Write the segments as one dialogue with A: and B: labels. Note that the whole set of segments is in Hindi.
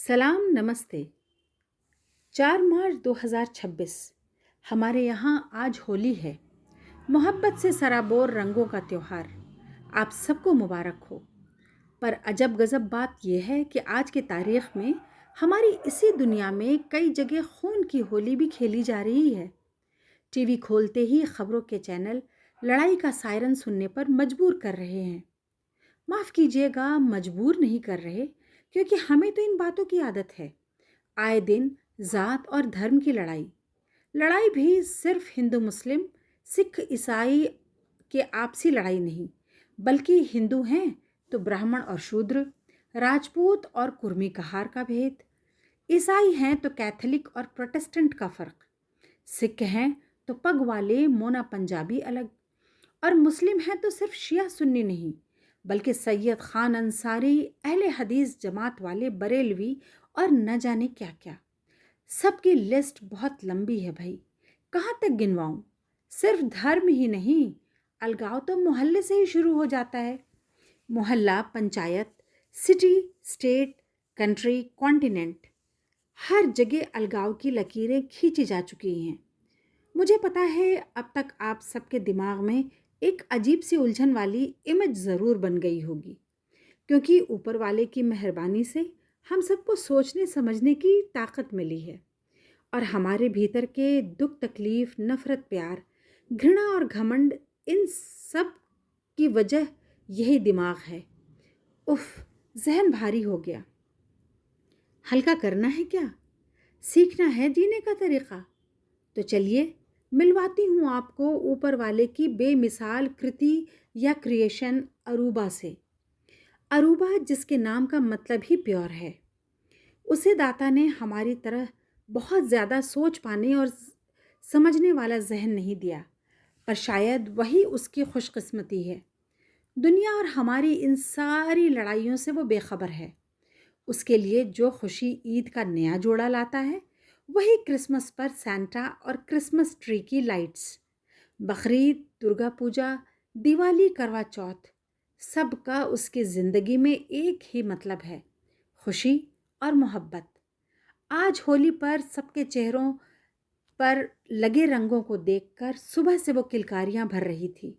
A: सलाम नमस्ते। 4 मार्च 2026 हमारे यहाँ आज होली है। मोहब्बत से सराबोर रंगों का त्योहार आप सबको मुबारक हो। पर अजब गजब बात यह है कि आज की तारीख में हमारी इसी दुनिया में कई जगह खून की होली भी खेली जा रही है। टीवी खोलते ही खबरों के चैनल लड़ाई का सायरन सुनने पर मजबूर कर रहे हैं। माफ़ कीजिएगा, मजबूर नहीं कर रहे, क्योंकि हमें तो इन बातों की आदत है। आए दिन जात और धर्म की लड़ाई लड़ाई भी सिर्फ हिंदू मुस्लिम, सिख ईसाई के आपसी लड़ाई नहीं, बल्कि हिंदू हैं तो ब्राह्मण और शूद्र, राजपूत और कुर्मी कहार का भेद, ईसाई हैं तो कैथोलिक और प्रोटेस्टेंट का फ़र्क, सिख हैं तो पग वाले मोना पंजाबी अलग, और मुस्लिम हैं तो सिर्फ शिया सुन्नी नहीं, बल्कि सैयद खान अंसारी, अहले हदीस जमात वाले बरेलवी और न जाने क्या क्या। सबकी लिस्ट बहुत लंबी है भाई, कहाँ तक गिनवाऊं। सिर्फ धर्म ही नहीं, अलगाव तो मोहल्ले से ही शुरू हो जाता है। मोहल्ला, panchayat, city, state, country, continent, हर जगह अलगाव की लकीरें खींची जा चुकी हैं। मुझे पता है अब तक आप सबके दिमाग में एक अजीब सी उलझन वाली इमेज ज़रूर बन गई होगी, क्योंकि ऊपर वाले की मेहरबानी से हम सबको सोचने समझने की ताकत मिली है, और हमारे भीतर के दुख, तकलीफ, नफ़रत, प्यार, घृणा और घमंड, इन सब की वजह यही दिमाग है। उफ, जहन भारी हो गया। हल्का करना है क्या? सीखना है जीने का तरीक़ा? तो चलिए मिलवाती हूँ आपको ऊपर वाले की बेमिसाल कृति या क्रिएशन अरूबा से। अरूबा, जिसके नाम का मतलब ही प्योर है। उसे दाता ने हमारी तरह बहुत ज़्यादा सोच पाने और समझने वाला जहन नहीं दिया, पर शायद वही उसकी खुशकिस्मती है। दुनिया और हमारी इन सारी लड़ाइयों से वो बेखबर है। उसके लिए जो खुशी ईद का नया जोड़ा लाता है, वही क्रिसमस पर सैंटा और क्रिसमस ट्री की लाइट्स, बकरीद, दुर्गा पूजा, दिवाली, करवा चौथ, सबका उसकी ज़िंदगी में एक ही मतलब है, खुशी और मोहब्बत। आज होली पर सबके चेहरों पर लगे रंगों को देखकर सुबह से वो किलकारियां भर रही थी।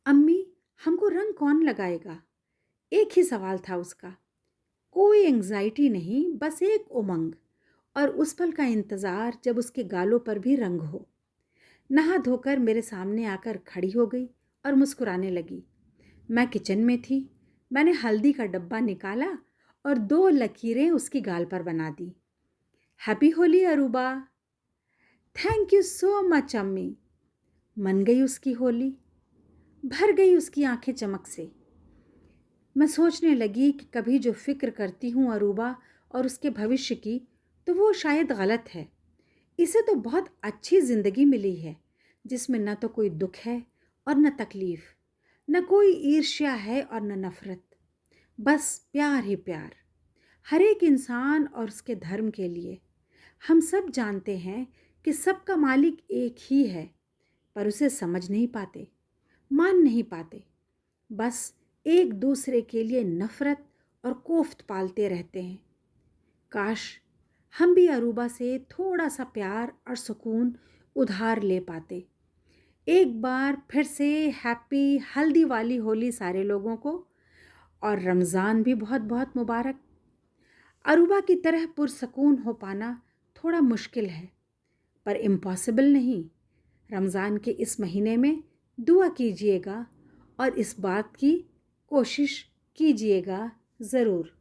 A: अम्मी, हमको रंग कौन लगाएगा? एक ही सवाल था उसका। कोई एंग्जाइटी नहीं, बस एक उमंग, और उस पल का इंतज़ार जब उसके गालों पर भी रंग हो। नहा धोकर मेरे सामने आकर खड़ी हो गई और मुस्कुराने लगी। मैं किचन में थी। मैंने हल्दी का डब्बा निकाला और 2 लकीरें उसकी गाल पर बना दी। Happy Holi Aruba. Thank you so much अम्मी। मन गई उसकी होली, भर गई उसकी आंखें चमक से। मैं सोचने लगी कि कभी जो फिक्र करती हूँ अरूबा और उसके भविष्य की, तो वो शायद गलत है। इसे तो बहुत अच्छी ज़िंदगी मिली है, जिसमें न तो कोई दुख है और न तकलीफ़, न कोई ईर्ष्या है और न नफ़रत, बस प्यार ही प्यार, हर एक इंसान और उसके धर्म के लिए। हम सब जानते हैं कि सबका मालिक एक ही है, पर उसे समझ नहीं पाते, मान नहीं पाते, बस एक दूसरे के लिए नफ़रत और कोफ्त पालते रहते हैं। काश हम भी अरूबा से थोड़ा सा प्यार और सुकून उधार ले पाते। एक बार फिर से हैप्पी हल्दी वाली होली सारे लोगों को, और रमज़ान भी बहुत बहुत मुबारक। अरूबा की तरह पुरसकून हो पाना थोड़ा मुश्किल है, पर इम्पॉसिबल नहीं। रमज़ान के इस महीने में दुआ कीजिएगा और इस बात की कोशिश कीजिएगा ज़रूर।